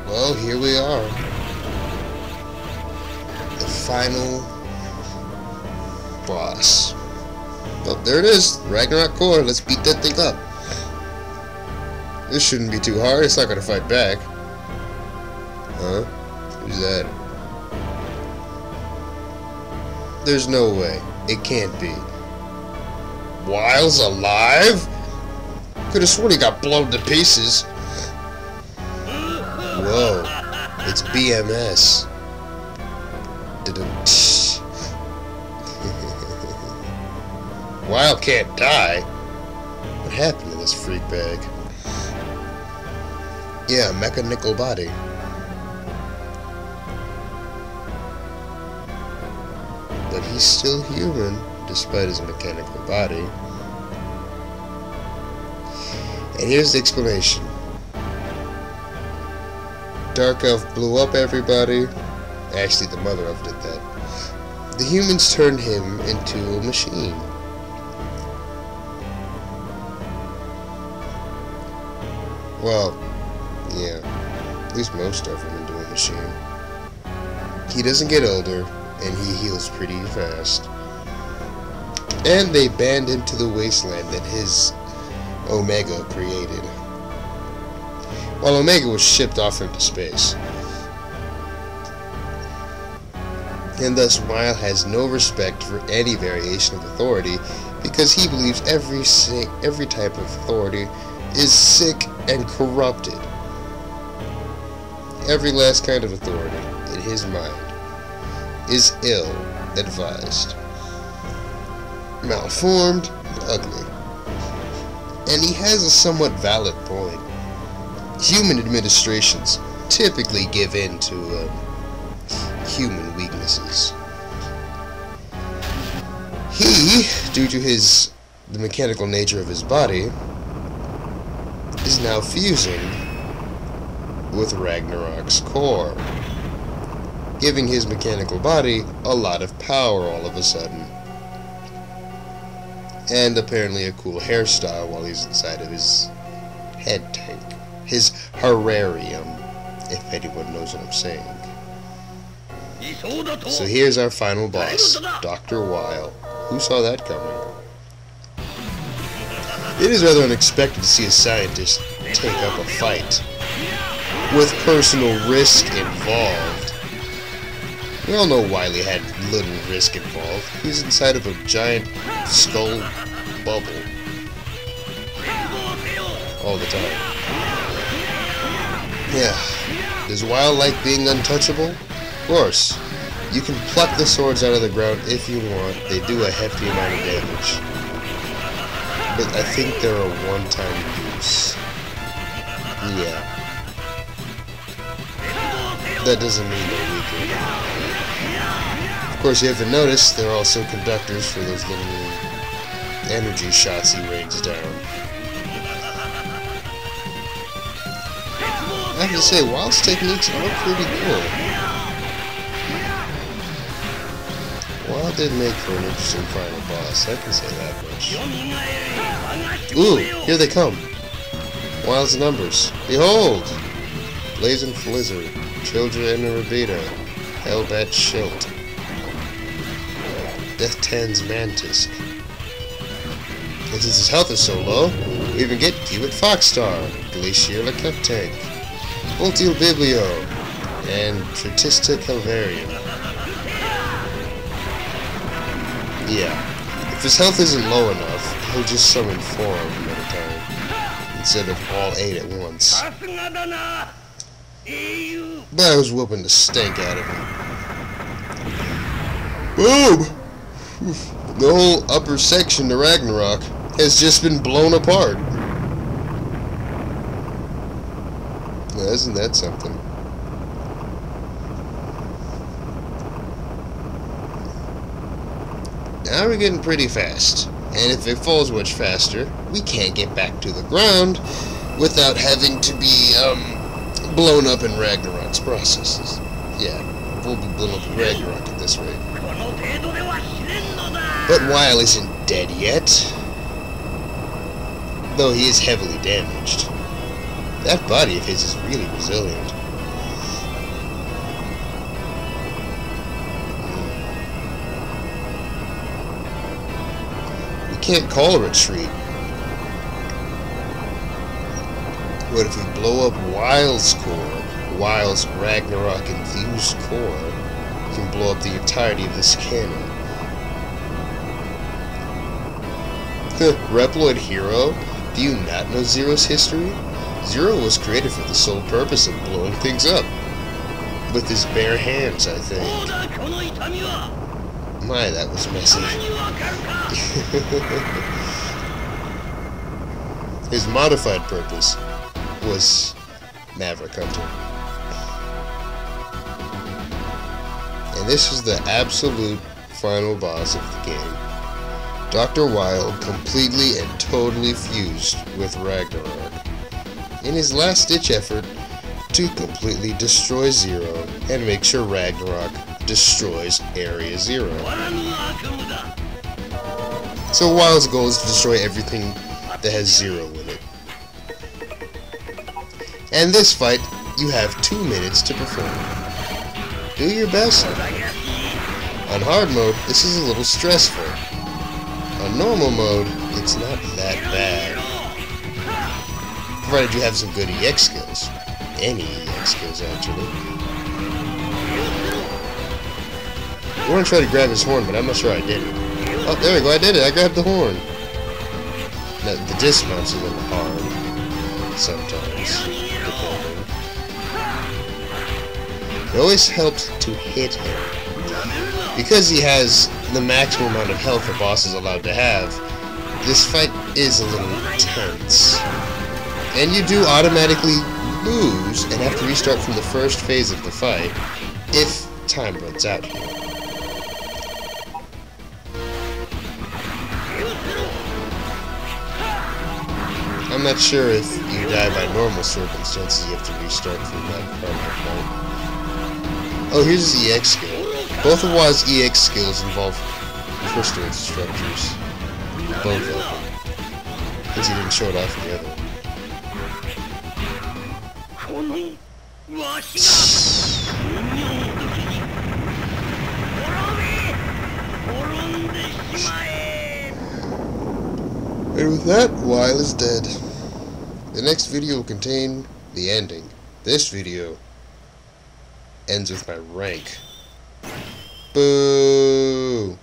Well, here we are. The final boss. Oh, there it is. Ragnarok core. Let's beat that thing up. This shouldn't be too hard. It's not gonna fight back. Huh? Who's that? There's no way. It can't be. Wile's alive? Could have sworn he got blown to pieces. Whoa. It's BMS. Wile can't die. What happened to this freak bag? Yeah, mechanical body. But he's still human, despite his mechanical body. And here's the explanation. Dark Elf blew up everybody. Actually, the Mother Elf did that. The humans turned him into a machine. Well, yeah, at least most of them into a machine. He doesn't get older, and he heals pretty fast. And they banned him to the wasteland that his Omega created, while Omega was shipped off into space. And thus Wile has no respect for any variation of authority, because he believes every type of authority is sick and corrupted. Every last kind of authority, in his mind, is ill-advised, malformed, and ugly. And he has a somewhat valid point. Human administrations typically give in to human weaknesses. He, due to the mechanical nature of his body, is now fusing with Ragnarok's core, giving his mechanical body a lot of power all of a sudden. And apparently a cool hairstyle while he's inside of his head tank. His Herrarium, if anyone knows what I'm saying. So here's our final boss, Dr. Wile. Who saw that coming? It is rather unexpected to see a scientist take up a fight with personal risk involved. We all know Wily had little risk involved. He's inside of a giant skull bubble all the time. Yeah. Does Wile like being untouchable? Of course. You can pluck the swords out of the ground if you want. They do a hefty amount of damage. But I think they're a one-time use. Yeah. That doesn't mean they're weaker. Of course, you have to notice they're also conductors for those little energy shots he rains down. I have to say, Wile's techniques are pretty cool. Wile did make for an interesting final boss, I can say that much. Ooh, here they come. Wile's numbers. Behold! Blazing Flizzard, Children and Rabita, Hellbat Schilt, Death Tan's Mantisk. And since his health is so low, we even get Cubit Foxstar, Glacier LeCup Tank, Voltiel Biblio, and Tritista Calvarium. Yeah, if his health isn't low enough, he'll just summon 4 of them at a time, instead of all 8 at once. But I was whooping the stank out of him. Boom! The whole upper section to Ragnarok has just been blown apart. Now, isn't that something? Now we're getting pretty fast, and if it falls much faster, we can't get back to the ground without having to be blown up in Ragnarok's processes. Yeah, we'll be blown up in Ragnarok at this rate. But Wile isn't dead yet, though he is heavily damaged. That body of his is really resilient. can't call a retreat. What if we blow up Weil's core? Weil's Ragnarok enthused core. We can blow up the entirety of this cannon. Reploid Hero? Do you not know Zero's history? Zero was created for the sole purpose of blowing things up. With his bare hands, I think. My, that was messy. His modified purpose was Maverick Hunter. And this is the absolute final boss of the game. Dr. Weil completely and totally fused with Ragnarok in his last-ditch effort to completely destroy Zero and make sure Ragnarok destroys Area Zero. So Weil's goal is to destroy everything that has Zero in it. And this fight, you have 2 minutes to perform. Do your best. On hard mode, this is a little stressful. On normal mode, it's not that bad. Provided you have some good EX skills. Any EX skills, actually. I want to try to grab his horn, but I'm not sure I did it. Oh, there we go, I did it! I grabbed the horn! Now, the dismount's a little hard. Sometimes. Depending. It always helps to hit him. Because he has the maximum amount of health a boss is allowed to have, this fight is a little tense. And you do automatically lose and have to restart from the first phase of the fight if time runs out here. I'm not sure if you die by normal circumstances, you have to restart from that part of the fight. Oh, here's his EX skill. Both of Wa's EX skills involve crystal structures. Both of them. Because he didn't show it off in the other one. And with that, Weil is dead. The next video will contain the ending. This video ends with my rank. Boo!